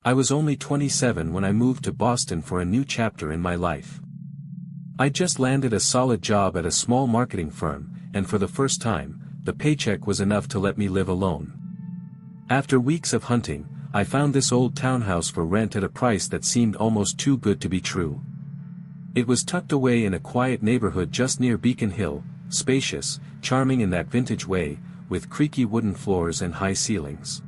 I was only 27 when I moved to Boston for a new chapter in my life. I just landed a solid job at a small marketing firm, and for the first time, the paycheck was enough to let me live alone. After weeks of hunting, I found this old townhouse for rent at a price that seemed almost too good to be true. It was tucked away in a quiet neighborhood just near Beacon Hill, spacious, charming in that vintage way, with creaky wooden floors and high ceilings.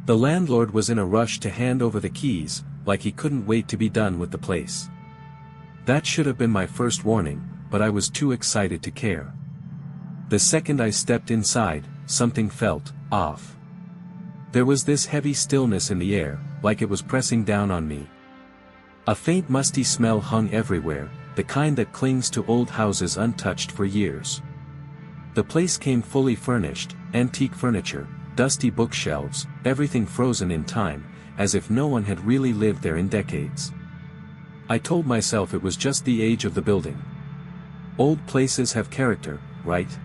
The landlord was in a rush to hand over the keys, like he couldn't wait to be done with the place. That should have been my first warning, but I was too excited to care. The second I stepped inside, something felt off. There was this heavy stillness in the air, like it was pressing down on me. A faint musty smell hung everywhere, the kind that clings to old houses untouched for years. The place came fully furnished, antique furniture, dusty bookshelves, everything frozen in time, as if no one had really lived there in decades. I told myself it was just the age of the building. Old places have character, right?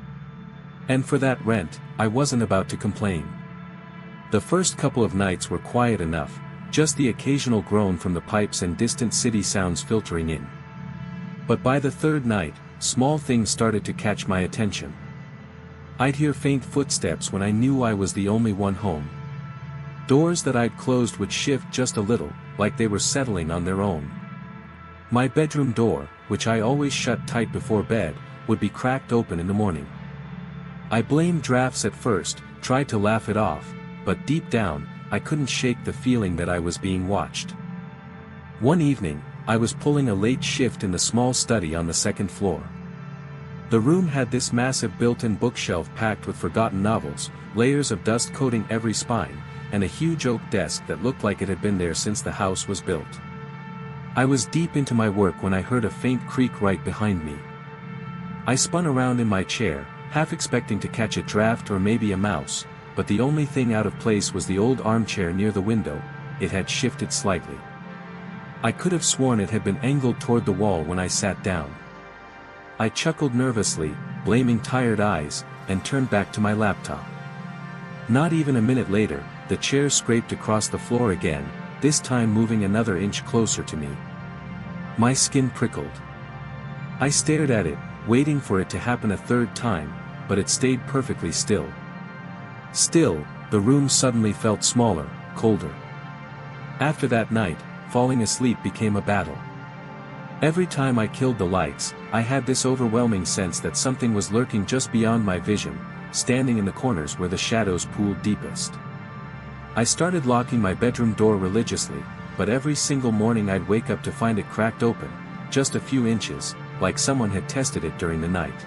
And for that rent, I wasn't about to complain. The first couple of nights were quiet enough, just the occasional groan from the pipes and distant city sounds filtering in. But by the third night, small things started to catch my attention. I'd hear faint footsteps when I knew I was the only one home. Doors that I'd closed would shift just a little, like they were settling on their own. My bedroom door, which I always shut tight before bed, would be cracked open in the morning. I blamed drafts at first, tried to laugh it off, but deep down, I couldn't shake the feeling that I was being watched. One evening, I was pulling a late shift in the small study on the second floor. The room had this massive built-in bookshelf packed with forgotten novels, layers of dust coating every spine, and a huge oak desk that looked like it had been there since the house was built. I was deep into my work when I heard a faint creak right behind me. I spun around in my chair, half expecting to catch a draft or maybe a mouse, but the only thing out of place was the old armchair near the window. It had shifted slightly. I could have sworn it had been angled toward the wall when I sat down. I chuckled nervously, blaming tired eyes, and turned back to my laptop. Not even a minute later, the chair scraped across the floor again, this time moving another inch closer to me. My skin prickled. I stared at it, waiting for it to happen a third time, but it stayed perfectly still. Still, the room suddenly felt smaller, colder. After that night, falling asleep became a battle. Every time I killed the lights, I had this overwhelming sense that something was lurking just beyond my vision, standing in the corners where the shadows pooled deepest. I started locking my bedroom door religiously, but every single morning I'd wake up to find it cracked open, just a few inches, like someone had tested it during the night.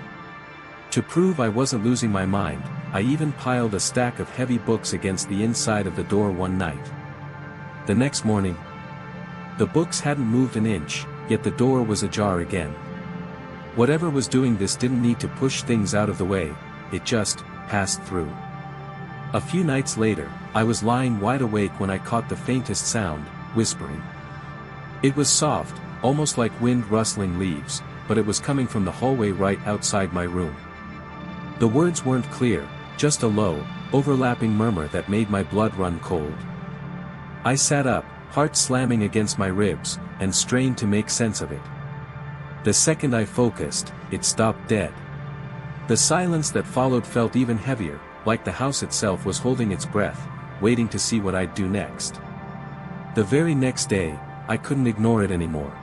To prove I wasn't losing my mind, I even piled a stack of heavy books against the inside of the door one night. The next morning, the books hadn't moved an inch, yet the door was ajar again. Whatever was doing this didn't need to push things out of the way, it just passed through. A few nights later, I was lying wide awake when I caught the faintest sound, whispering. It was soft, almost like wind rustling leaves, but it was coming from the hallway right outside my room. The words weren't clear, just a low, overlapping murmur that made my blood run cold. I sat up, heart slamming against my ribs, and strained to make sense of it. The second I focused, it stopped dead. The silence that followed felt even heavier, like the house itself was holding its breath, waiting to see what I'd do next. The very next day, I couldn't ignore it anymore.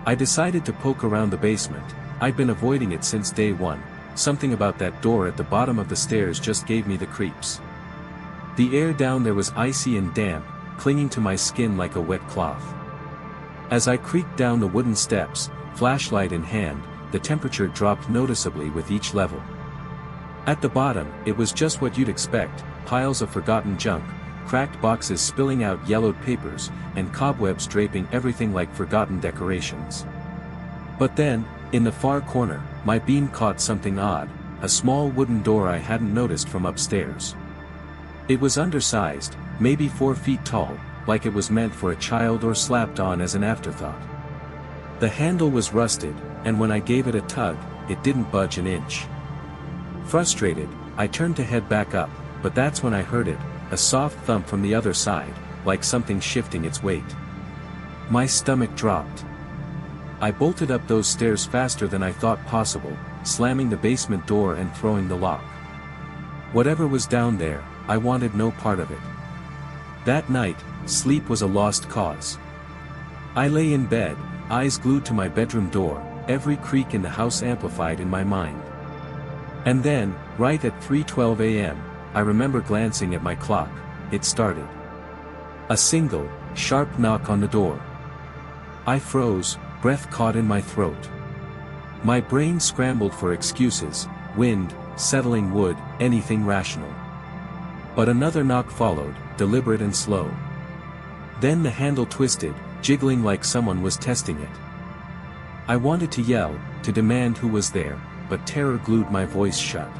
I decided to poke around the basement. I'd been avoiding it since day one. Something about that door at the bottom of the stairs just gave me the creeps. The air down there was icy and damp, clinging to my skin like a wet cloth. As I creaked down the wooden steps, flashlight in hand, the temperature dropped noticeably with each level. At the bottom, it was just what you'd expect, piles of forgotten junk, cracked boxes spilling out yellowed papers, and cobwebs draping everything like forgotten decorations. But then, in the far corner, my beam caught something odd, a small wooden door I hadn't noticed from upstairs. It was undersized, maybe 4 feet tall, like it was meant for a child or slapped on as an afterthought. The handle was rusted, and when I gave it a tug, it didn't budge an inch. Frustrated, I turned to head back up, but that's when I heard it, a soft thump from the other side, like something shifting its weight. My stomach dropped. I bolted up those stairs faster than I thought possible, slamming the basement door and throwing the lock. Whatever was down there, I wanted no part of it. That night, sleep was a lost cause. I lay in bed, eyes glued to my bedroom door, every creak in the house amplified in my mind. And then, right at 3:12 a.m., I remember glancing at my clock. It started. A single, sharp knock on the door. I froze, breath caught in my throat. My brain scrambled for excuses: wind, settling wood, anything rational. But another knock followed, deliberate and slow. Then the handle twisted, jiggling like someone was testing it. I wanted to yell, to demand who was there, but terror glued my voice shut.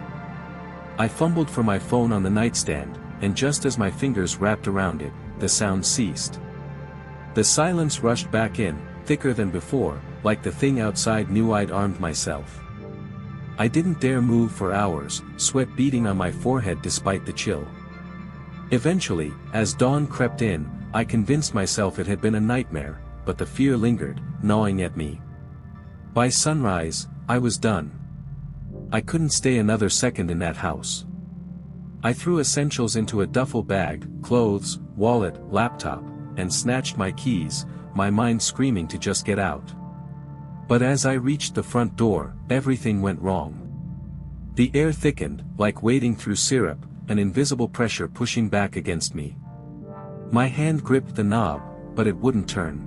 I fumbled for my phone on the nightstand, and just as my fingers wrapped around it, the sound ceased. The silence rushed back in, thicker than before, like the thing outside knew I'd armed myself. I didn't dare move for hours, sweat beading on my forehead despite the chill. Eventually, as dawn crept in, I convinced myself it had been a nightmare, but the fear lingered, gnawing at me. By sunrise, I was done. I couldn't stay another second in that house. I threw essentials into a duffel bag, clothes, wallet, laptop, and snatched my keys, my mind screaming to just get out. But as I reached the front door, everything went wrong. The air thickened, like wading through syrup, an invisible pressure pushing back against me. My hand gripped the knob, but it wouldn't turn.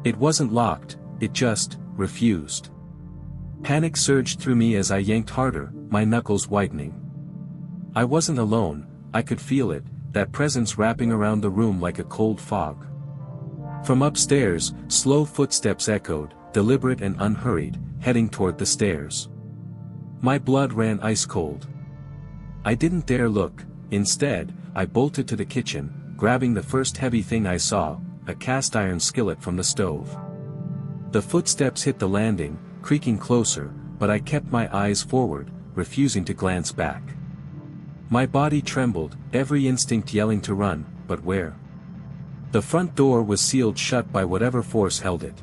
It wasn't locked, it just refused. Panic surged through me as I yanked harder, my knuckles whitening. I wasn't alone, I could feel it, that presence wrapping around the room like a cold fog. From upstairs, slow footsteps echoed, deliberate and unhurried, heading toward the stairs. My blood ran ice cold. I didn't dare look. Instead, I bolted to the kitchen, grabbing the first heavy thing I saw, a cast iron skillet from the stove. The footsteps hit the landing, creaking closer, but I kept my eyes forward, refusing to glance back. My body trembled, every instinct yelling to run, but where? The front door was sealed shut by whatever force held it.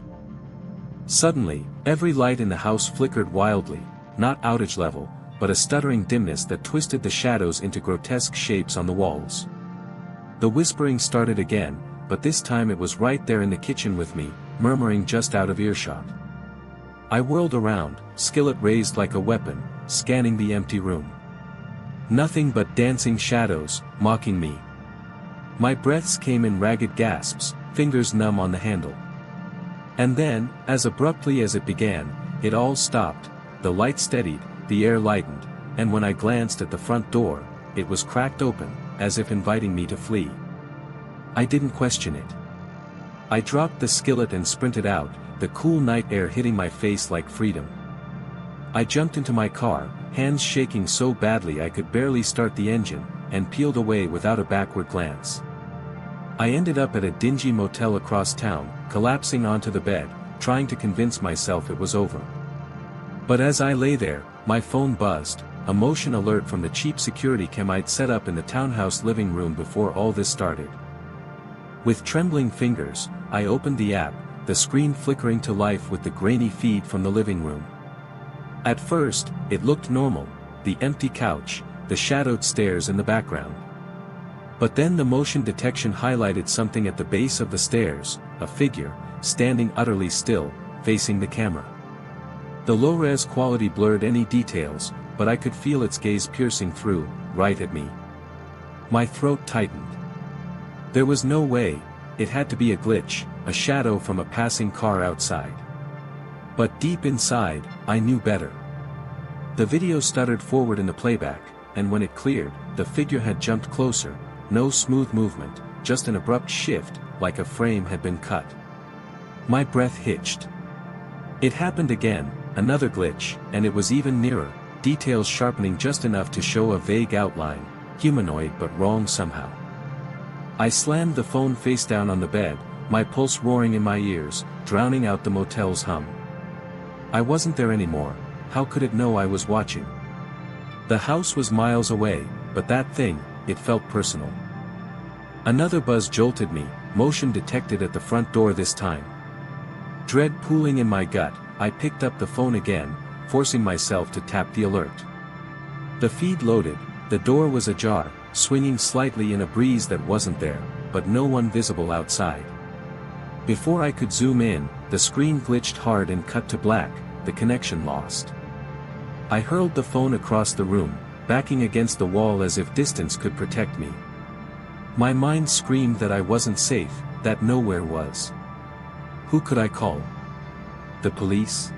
Suddenly, every light in the house flickered wildly, not outage level, but a stuttering dimness that twisted the shadows into grotesque shapes on the walls. The whispering started again, but this time it was right there in the kitchen with me, murmuring just out of earshot. I whirled around, skillet raised like a weapon, scanning the empty room. Nothing but dancing shadows, mocking me. My breaths came in ragged gasps, fingers numb on the handle. And then, as abruptly as it began, it all stopped, the light steadied, the air lightened, and when I glanced at the front door, it was cracked open, as if inviting me to flee. I didn't question it. I dropped the skillet and sprinted out, the cool night air hitting my face like freedom. I jumped into my car, hands shaking so badly I could barely start the engine, and peeled away without a backward glance. I ended up at a dingy motel across town, collapsing onto the bed, trying to convince myself it was over. But as I lay there, my phone buzzed, a motion alert from the cheap security cam I'd set up in the townhouse living room before all this started. With trembling fingers, I opened the app, the screen flickering to life with the grainy feed from the living room. At first, it looked normal, the empty couch, the shadowed stairs in the background. But then the motion detection highlighted something at the base of the stairs, a figure, standing utterly still, facing the camera. The low-res quality blurred any details, but I could feel its gaze piercing through, right at me. My throat tightened. There was no way, it had to be a glitch, a shadow from a passing car outside. But deep inside, I knew better. The video stuttered forward in the playback, and when it cleared, the figure had jumped closer, no smooth movement, just an abrupt shift, like a frame had been cut. My breath hitched. It happened again, another glitch, and it was even nearer, details sharpening just enough to show a vague outline, humanoid but wrong somehow. I slammed the phone face down on the bed, my pulse roaring in my ears, drowning out the motel's hum. I wasn't there anymore, how could it know I was watching? The house was miles away, but that thing, it felt personal. Another buzz jolted me, motion detected at the front door this time. Dread pooling in my gut, I picked up the phone again, forcing myself to tap the alert. The feed loaded, the door was ajar, swinging slightly in a breeze that wasn't there, but no one visible outside. Before I could zoom in, the screen glitched hard and cut to black, the connection lost. I hurled the phone across the room, backing against the wall as if distance could protect me. My mind screamed that I wasn't safe, that nowhere was. Who could I call? The police?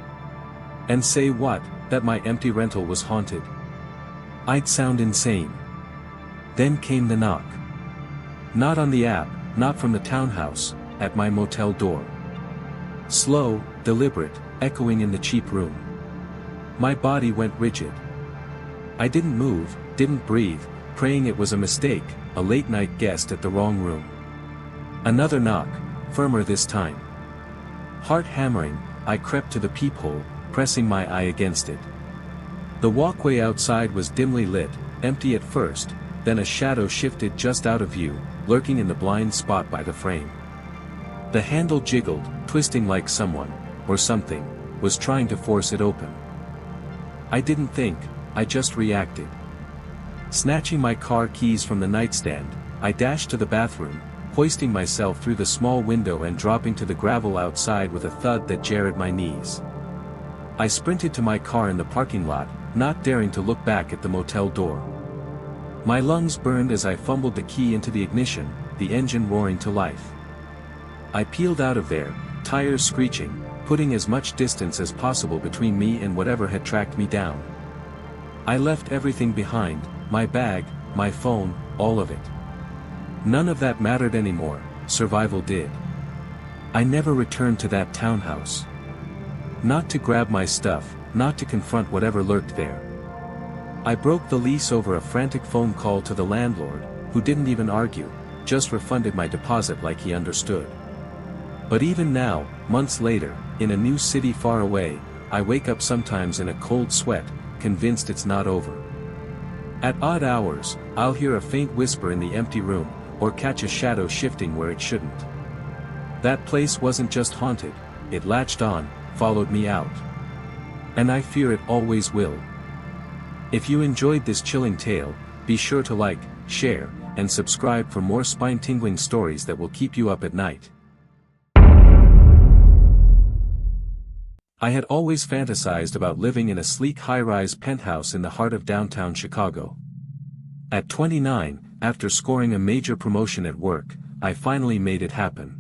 And say what, that my empty rental was haunted? I'd sound insane. Then came the knock. Not on the app, not from the townhouse, at my motel door. Slow, deliberate, echoing in the cheap room. My body went rigid. I didn't move, didn't breathe, praying it was a mistake, a late-night guest at the wrong room. Another knock, firmer this time. Heart hammering, I crept to the peephole, pressing my eye against it. The walkway outside was dimly lit, empty at first, then a shadow shifted just out of view, lurking in the blind spot by the frame. The handle jiggled, twisting like someone, or something, was trying to force it open. I didn't think, I just reacted. Snatching my car keys from the nightstand, I dashed to the bathroom, hoisting myself through the small window and dropping to the gravel outside with a thud that jarred my knees. I sprinted to my car in the parking lot, not daring to look back at the motel door. My lungs burned as I fumbled the key into the ignition, the engine roaring to life. I peeled out of there, tires screeching, putting as much distance as possible between me and whatever had tracked me down. I left everything behind, my bag, my phone, all of it. None of that mattered anymore, survival did. I never returned to that townhouse. Not to grab my stuff, not to confront whatever lurked there. I broke the lease over a frantic phone call to the landlord, who didn't even argue, just refunded my deposit like he understood. But even now, months later, in a new city far away, I wake up sometimes in a cold sweat, convinced it's not over. At odd hours, I'll hear a faint whisper in the empty room, or catch a shadow shifting where it shouldn't. That place wasn't just haunted, it latched on, followed me out. And I fear it always will. If you enjoyed this chilling tale, be sure to like, share, and subscribe for more spine-tingling stories that will keep you up at night. I had always fantasized about living in a sleek high-rise penthouse in the heart of downtown Chicago. At 29, after scoring a major promotion at work, I finally made it happen.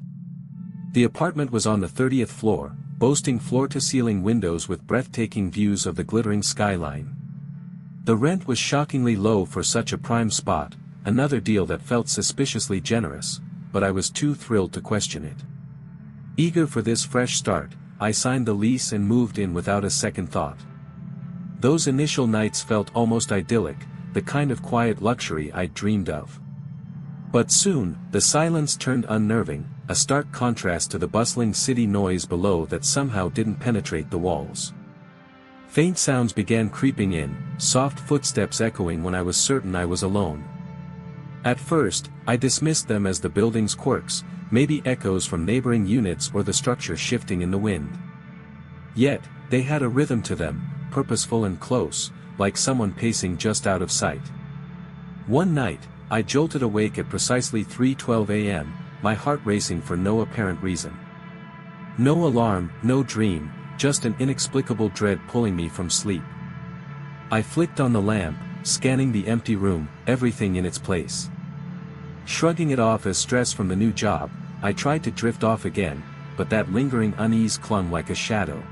The apartment was on the 30th floor, boasting floor-to-ceiling windows with breathtaking views of the glittering skyline. The rent was shockingly low for such a prime spot, another deal that felt suspiciously generous, but I was too thrilled to question it. Eager for this fresh start, I signed the lease and moved in without a second thought. Those initial nights felt almost idyllic, the kind of quiet luxury I'd dreamed of. But soon, the silence turned unnerving, a stark contrast to the bustling city noise below that somehow didn't penetrate the walls. Faint sounds began creeping in, soft footsteps echoing when I was certain I was alone. At first, I dismissed them as the building's quirks, maybe echoes from neighboring units or the structure shifting in the wind. Yet, they had a rhythm to them, purposeful and close, like someone pacing just out of sight. One night, I jolted awake at precisely 3:12 a.m., my heart racing for no apparent reason. No alarm, no dream, just an inexplicable dread pulling me from sleep. I flicked on the lamp, scanning the empty room, everything in its place. Shrugging it off as stress from the new job, I tried to drift off again, but that lingering unease clung like a shadow.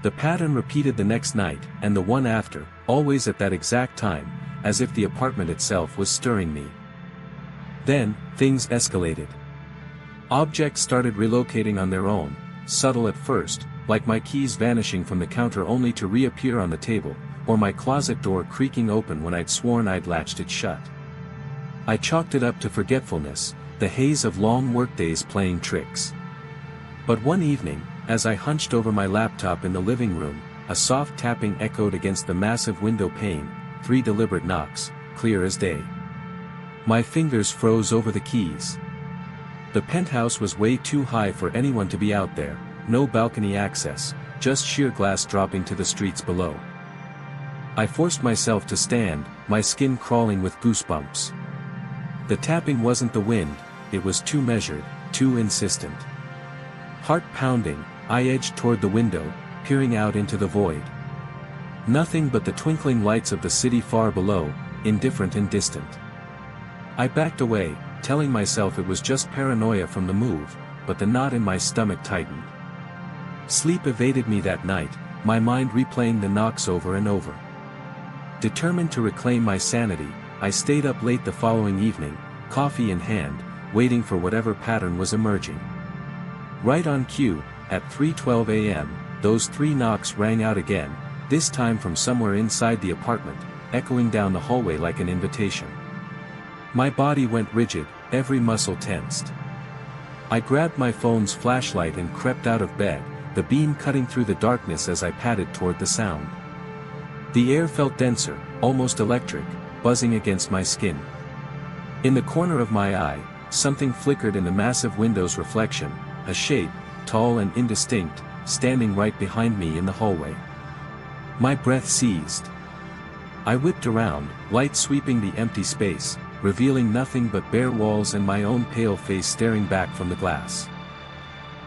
The pattern repeated the next night, and the one after, always at that exact time, as if the apartment itself was stirring me. Then, things escalated. Objects started relocating on their own, subtle at first, like my keys vanishing from the counter only to reappear on the table, or my closet door creaking open when I'd sworn I'd latched it shut. I chalked it up to forgetfulness, the haze of long workdays playing tricks. But one evening, as I hunched over my laptop in the living room, a soft tapping echoed against the massive window pane, 3 deliberate knocks, clear as day. My fingers froze over the keys. The penthouse was way too high for anyone to be out there, no balcony access, just sheer glass dropping to the streets below. I forced myself to stand, my skin crawling with goosebumps. The tapping wasn't the wind, it was too measured, too insistent. Heart pounding, I edged toward the window, peering out into the void. Nothing but the twinkling lights of the city far below, indifferent and distant. I backed away, telling myself it was just paranoia from the move, but the knot in my stomach tightened. Sleep evaded me that night, my mind replaying the knocks over and over. Determined to reclaim my sanity, I stayed up late the following evening, coffee in hand, waiting for whatever pattern was emerging. Right on cue, at 3:12 a.m., those 3 knocks rang out again, this time from somewhere inside the apartment, echoing down the hallway like an invitation. My body went rigid, every muscle tensed. I grabbed my phone's flashlight and crept out of bed, the beam cutting through the darkness as I padded toward the sound. The air felt denser, almost electric, buzzing against my skin. In the corner of my eye, something flickered in the massive window's reflection, a shape, tall and indistinct, standing right behind me in the hallway. My breath seized. I whipped around, light sweeping the empty space, revealing nothing but bare walls and my own pale face staring back from the glass.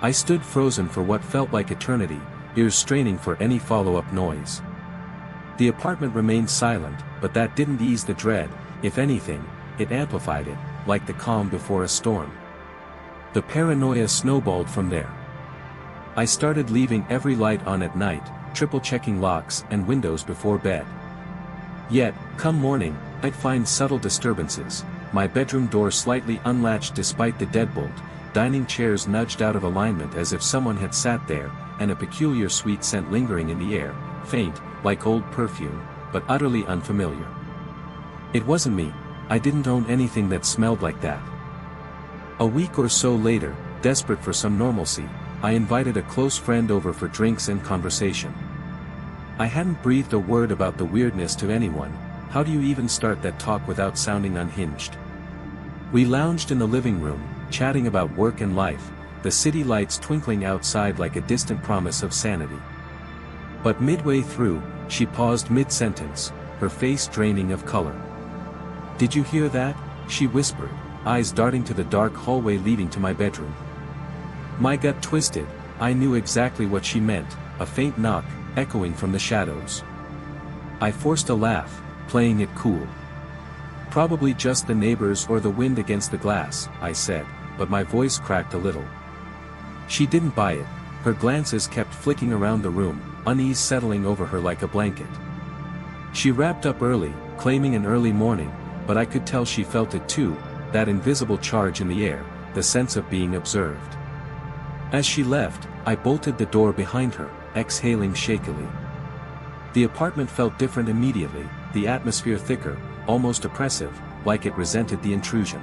I stood frozen for what felt like eternity, ears straining for any follow-up noise. The apartment remained silent, but that didn't ease the dread, if anything, it amplified it, like the calm before a storm. The paranoia snowballed from there. I started leaving every light on at night, triple-checking locks and windows before bed. Yet, come morning, I'd find subtle disturbances, my bedroom door slightly unlatched despite the deadbolt, dining chairs nudged out of alignment as if someone had sat there, and a peculiar sweet scent lingering in the air, faint, like old perfume, but utterly unfamiliar. It wasn't me, I didn't own anything that smelled like that. A week or so later, desperate for some normalcy, I invited a close friend over for drinks and conversation. I hadn't breathed a word about the weirdness to anyone. How do you even start that talk without sounding unhinged? We lounged in the living room, chatting about work and life, the city lights twinkling outside like a distant promise of sanity. But midway through, she paused mid-sentence, her face draining of color. "Did you hear that?" she whispered, eyes darting to the dark hallway leading to my bedroom. My gut twisted, I knew exactly what she meant, a faint knock, echoing from the shadows. I forced a laugh, playing it cool. "Probably just the neighbors or the wind against the glass," I said, but my voice cracked a little. She didn't buy it, her glances kept flicking around the room, unease settling over her like a blanket. She wrapped up early, claiming an early morning, but I could tell she felt it too, that invisible charge in the air, the sense of being observed. As she left, I bolted the door behind her, exhaling shakily. The apartment felt different immediately, the atmosphere thicker, almost oppressive, like it resented the intrusion.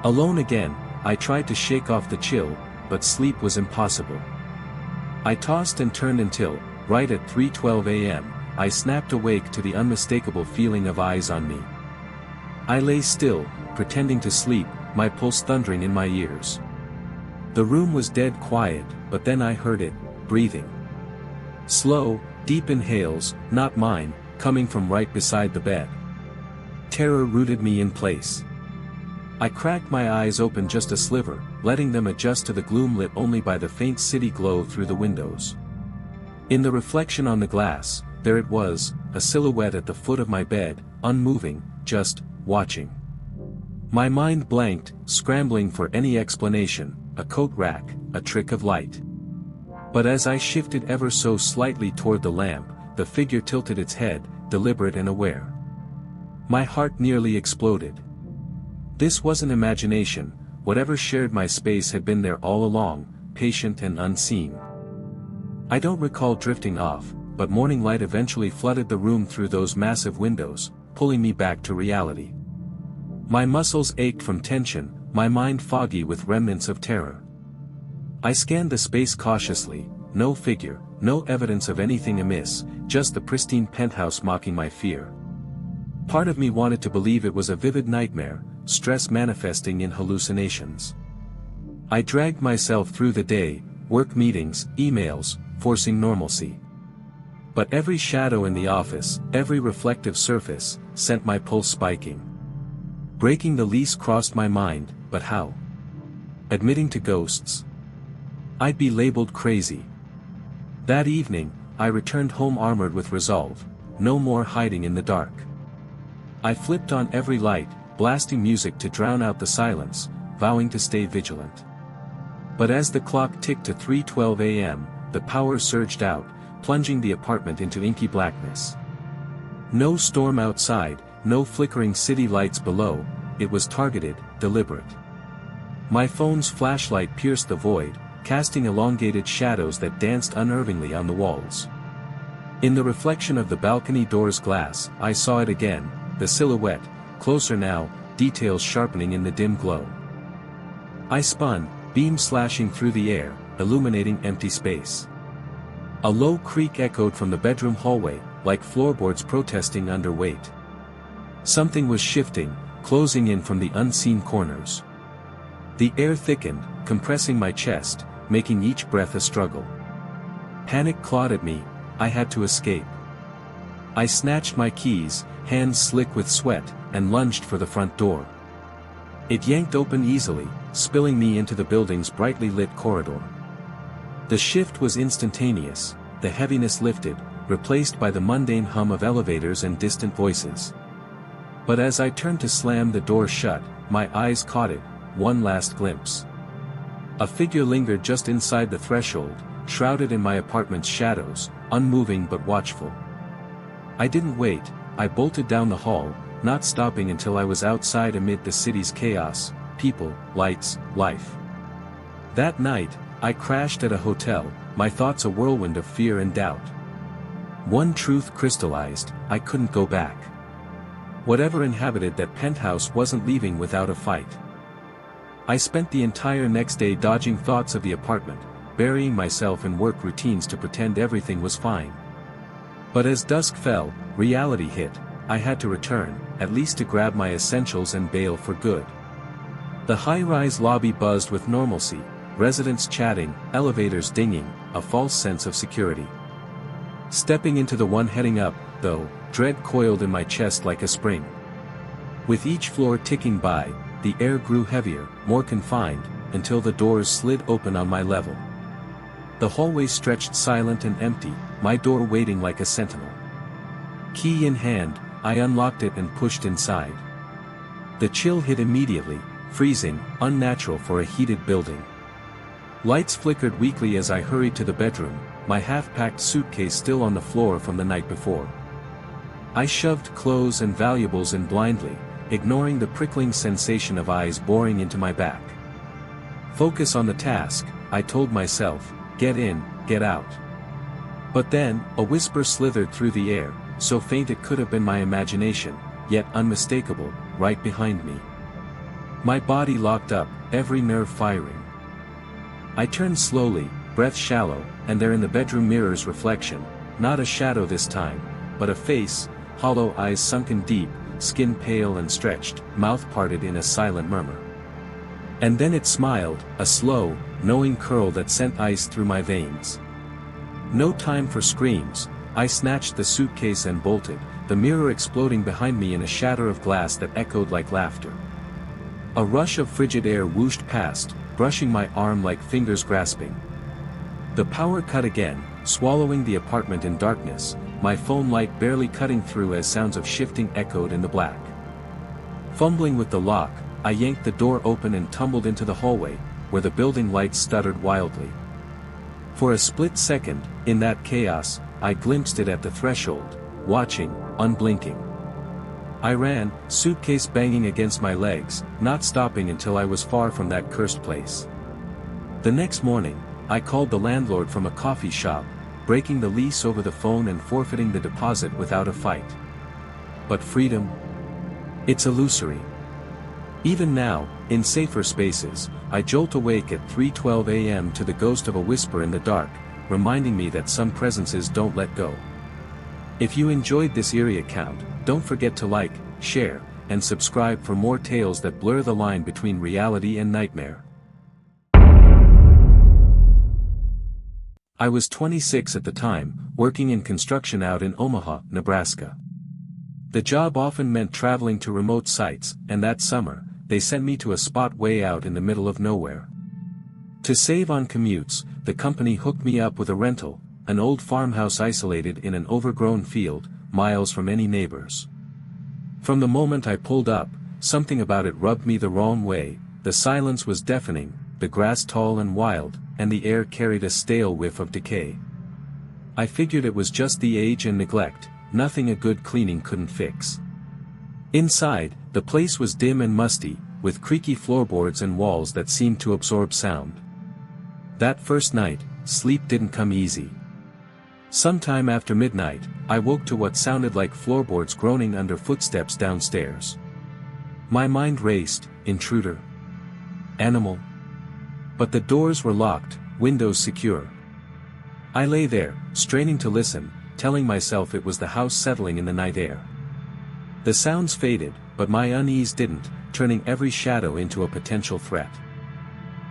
Alone again, I tried to shake off the chill, but sleep was impossible. I tossed and turned until, right at 3:12 a.m., I snapped awake to the unmistakable feeling of eyes on me. I lay still, pretending to sleep, my pulse thundering in my ears. The room was dead quiet, but then I heard it, breathing. Slow, deep inhales, not mine, coming from right beside the bed. Terror rooted me in place. I cracked my eyes open just a sliver, letting them adjust to the gloom lit only by the faint city glow through the windows. In the reflection on the glass, there it was, a silhouette at the foot of my bed, unmoving, just watching. My mind blanked, scrambling for any explanation, a coat rack, a trick of light. But as I shifted ever so slightly toward the lamp, the figure tilted its head, deliberate and aware. My heart nearly exploded. This wasn't imagination, whatever shared my space had been there all along, patient and unseen. I don't recall drifting off, but morning light eventually flooded the room through those massive windows, pulling me back to reality. My muscles ached from tension, my mind foggy with remnants of terror. I scanned the space cautiously, no figure, no evidence of anything amiss, just the pristine penthouse mocking my fear. Part of me wanted to believe it was a vivid nightmare, stress manifesting in hallucinations. I dragged myself through the day, work meetings, emails, forcing normalcy. But every shadow in the office, every reflective surface, sent my pulse spiking. Breaking the lease crossed my mind, but how? Admitting to ghosts? I'd be labeled crazy. That evening, I returned home armored with resolve, no more hiding in the dark. I flipped on every light, blasting music to drown out the silence, vowing to stay vigilant. But as the clock ticked to 3:12 a.m., the power surged out, plunging the apartment into inky blackness. No storm outside, no flickering city lights below, it was targeted, deliberate. My phone's flashlight pierced the void, casting elongated shadows that danced unnervingly on the walls. In the reflection of the balcony door's glass, I saw it again, the silhouette, closer now, details sharpening in the dim glow. I spun, beam slashing through the air, illuminating empty space. A low creak echoed from the bedroom hallway, like floorboards protesting under weight. Something was shifting, closing in from the unseen corners. The air thickened, compressing my chest, making each breath a struggle. Panic clawed at me, I had to escape. I snatched my keys, hands slick with sweat, and lunged for the front door. It yanked open easily, spilling me into the building's brightly lit corridor. The shift was instantaneous, the heaviness lifted, replaced by the mundane hum of elevators and distant voices. But as I turned to slam the door shut, my eyes caught it, one last glimpse. A figure lingered just inside the threshold, shrouded in my apartment's shadows, unmoving but watchful. I didn't wait, I bolted down the hall, not stopping until I was outside amid the city's chaos, people, lights, life. That night, I crashed at a hotel, my thoughts a whirlwind of fear and doubt. One truth crystallized, I couldn't go back. Whatever inhabited that penthouse wasn't leaving without a fight. I spent the entire next day dodging thoughts of the apartment, burying myself in work routines to pretend everything was fine. But as dusk fell, reality hit, I had to return, at least to grab my essentials and bail for good. The high-rise lobby buzzed with normalcy, residents chatting, elevators dinging, a false sense of security. Stepping into the one heading up, though, dread coiled in my chest like a spring. With each floor ticking by, the air grew heavier, more confined, until the doors slid open on my level. The hallway stretched silent and empty, my door waiting like a sentinel. Key in hand, I unlocked it and pushed inside. The chill hit immediately, freezing, unnatural for a heated building. Lights flickered weakly as I hurried to the bedroom, my half-packed suitcase still on the floor from the night before. I shoved clothes and valuables in blindly, ignoring the prickling sensation of eyes boring into my back. Focus on the task, I told myself, get in, get out. But then, a whisper slithered through the air, so faint it could have been my imagination, yet unmistakable, right behind me. My body locked up, every nerve firing. I turned slowly, breath shallow, and there in the bedroom mirror's reflection, not a shadow this time, but a face, hollow eyes sunken deep, skin pale and stretched, mouth parted in a silent murmur. And then it smiled, a slow, knowing curl that sent ice through my veins. No time for screams, I snatched the suitcase and bolted, the mirror exploding behind me in a shatter of glass that echoed like laughter. A rush of frigid air whooshed past, brushing my arm like fingers grasping. The power cut again, swallowing the apartment in darkness, my phone light barely cutting through as sounds of shifting echoed in the black. Fumbling with the lock, I yanked the door open and tumbled into the hallway, where the building lights stuttered wildly. For a split second, in that chaos, I glimpsed it at the threshold, watching, unblinking. I ran, suitcase banging against my legs, not stopping until I was far from that cursed place. The next morning, I called the landlord from a coffee shop, breaking the lease over the phone and forfeiting the deposit without a fight. But freedom? It's illusory. Even now, in safer spaces, I jolt awake at 3:12 a.m. to the ghost of a whisper in the dark, reminding me that some presences don't let go. If you enjoyed this eerie account, Don't forget to like, share, and subscribe for more tales that blur the line between reality and nightmare. I was 26 at the time, working in construction out in Omaha, Nebraska. The job often meant traveling to remote sites, and that summer, they sent me to a spot way out in the middle of nowhere. To save on commutes, the company hooked me up with a rental, an old farmhouse isolated in an overgrown field, miles from any neighbors. From the moment I pulled up, something about it rubbed me the wrong way. The silence was deafening, the grass tall and wild, and the air carried a stale whiff of decay. I figured it was just the age and neglect, nothing a good cleaning couldn't fix. Inside, the place was dim and musty, with creaky floorboards and walls that seemed to absorb sound. That first night, sleep didn't come easy. Sometime after midnight, I woke to what sounded like floorboards groaning under footsteps downstairs. My mind raced, intruder. Animal. But the doors were locked, windows secure. I lay there, straining to listen, telling myself it was the house settling in the night air. The sounds faded, but my unease didn't, turning every shadow into a potential threat.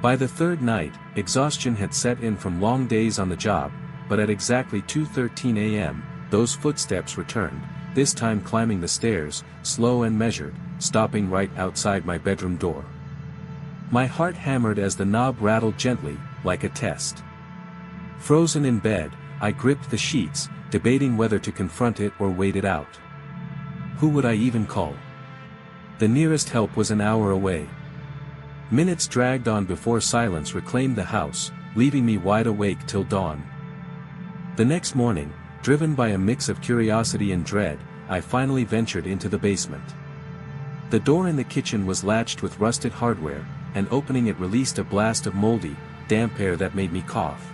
By the third night, exhaustion had set in from long days on the job, but at exactly 2:13 a.m., those footsteps returned, this time climbing the stairs, slow and measured, stopping right outside my bedroom door. My heart hammered as the knob rattled gently, like a test. Frozen in bed, I gripped the sheets, debating whether to confront it or wait it out. Who would I even call? The nearest help was an hour away. Minutes dragged on before silence reclaimed the house, leaving me wide awake till dawn. The next morning, driven by a mix of curiosity and dread, I finally ventured into the basement. The door in the kitchen was latched with rusted hardware, and opening it released a blast of moldy, damp air that made me cough.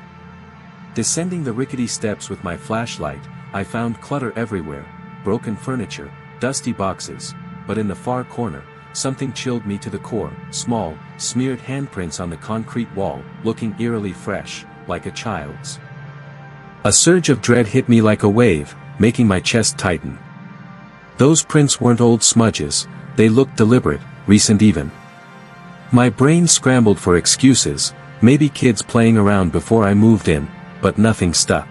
Descending the rickety steps with my flashlight, I found clutter everywhere, broken furniture, dusty boxes, but in the far corner, something chilled me to the core, small, smeared handprints on the concrete wall, looking eerily fresh, like a child's. A surge of dread hit me like a wave, making my chest tighten. Those prints weren't old smudges, they looked deliberate, recent even. My brain scrambled for excuses, maybe kids playing around before I moved in, but nothing stuck.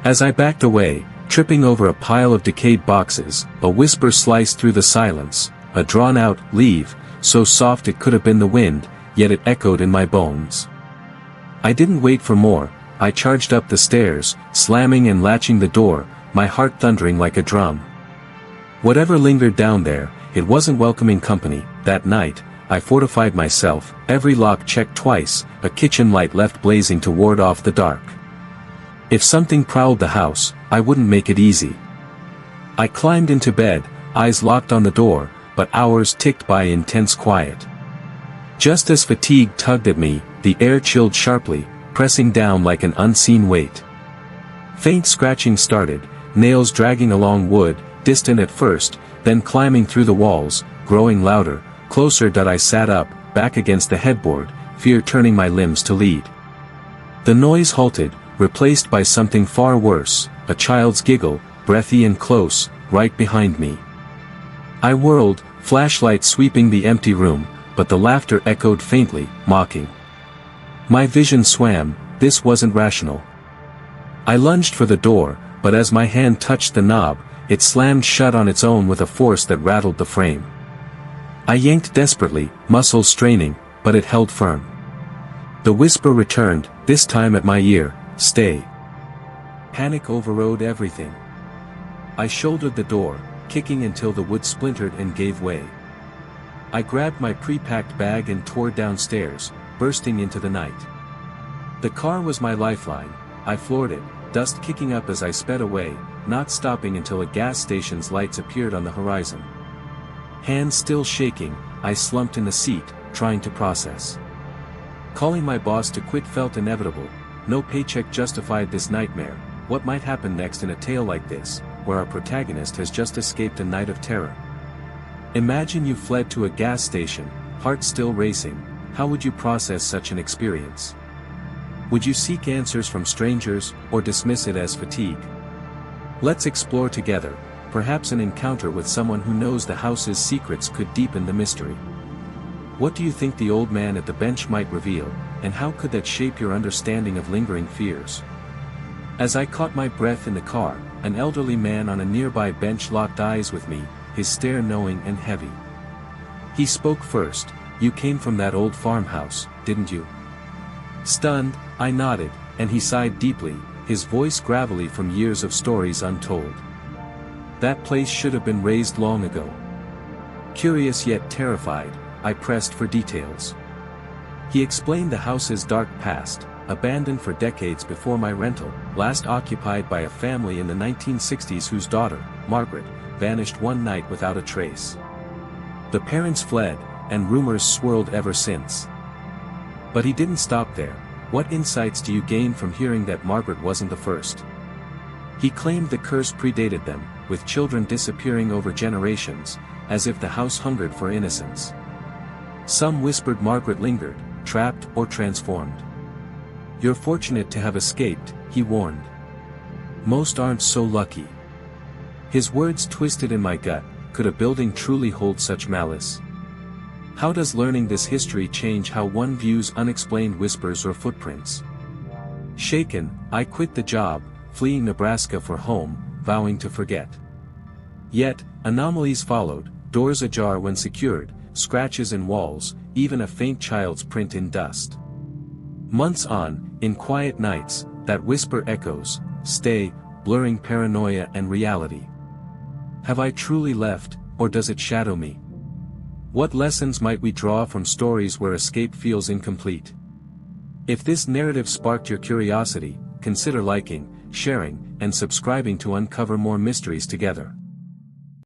As I backed away, tripping over a pile of decayed boxes, a whisper sliced through the silence, a drawn-out "leave," so soft it could have been the wind, yet it echoed in my bones. I didn't wait for more, I charged up the stairs, slamming and latching the door, my heart thundering like a drum. Whatever lingered down there, it wasn't welcoming company. That night, I fortified myself, every lock checked twice, a kitchen light left blazing to ward off the dark. If something prowled the house, I wouldn't make it easy. I climbed into bed, eyes locked on the door, but hours ticked by in tense quiet. Just as fatigue tugged at me, the air chilled sharply, pressing down like an unseen weight. Faint scratching started, nails dragging along wood, distant at first, then climbing through the walls, growing louder, closer. I sat up, back against the headboard, fear turning my limbs to lead. The noise halted, replaced by something far worse, a child's giggle, breathy and close, right behind me. I whirled, flashlight sweeping the empty room, but the laughter echoed faintly, mocking. My vision swam, this wasn't rational. I lunged for the door, but as my hand touched the knob, it slammed shut on its own with a force that rattled the frame. I yanked desperately, muscles straining, but it held firm. The whisper returned, this time at my ear, "Stay." Panic overrode everything. I shouldered the door, kicking until the wood splintered and gave way. I grabbed my pre-packed bag and tore downstairs, bursting into the night. The car was my lifeline, I floored it, dust kicking up as I sped away, not stopping until a gas station's lights appeared on the horizon. Hands still shaking, I slumped in the seat, trying to process. Calling my boss to quit felt inevitable, no paycheck justified this nightmare. What might happen next in a tale like this, where our protagonist has just escaped a night of terror? Imagine you fled to a gas station, heart still racing. How would you process such an experience? Would you seek answers from strangers, or dismiss it as fatigue? Let's explore together. Perhaps an encounter with someone who knows the house's secrets could deepen the mystery. What do you think the old man at the bench might reveal, and how could that shape your understanding of lingering fears? As I caught my breath in the car, an elderly man on a nearby bench locked eyes with me, his stare knowing and heavy. He spoke first. "You came from that old farmhouse, didn't you?" Stunned, I nodded, and he sighed deeply, his voice gravelly from years of stories untold. "That place should have been razed long ago." Curious yet terrified, I pressed for details. He explained the house's dark past, abandoned for decades before my rental, last occupied by a family in the 1960s whose daughter, Margaret, vanished one night without a trace. The parents fled, and rumors swirled ever since. But he didn't stop there. "What insights do you gain from hearing that Margaret wasn't the first?" He claimed the curse predated them, with children disappearing over generations, as if the house hungered for innocence. Some whispered Margaret lingered, trapped or transformed. "You're fortunate to have escaped," he warned. "Most aren't so lucky." His words twisted in my gut. Could a building truly hold such malice? How does learning this history change how one views unexplained whispers or footprints? Shaken, I quit the job, fleeing Nebraska for home, vowing to forget. Yet, anomalies followed, doors ajar when secured, scratches in walls, even a faint child's print in dust. Months on, in quiet nights, that whisper echoes, stay, blurring paranoia and reality. Have I truly left, or does it shadow me? What lessons might we draw from stories where escape feels incomplete? If this narrative sparked your curiosity, consider liking, sharing, and subscribing to uncover more mysteries together.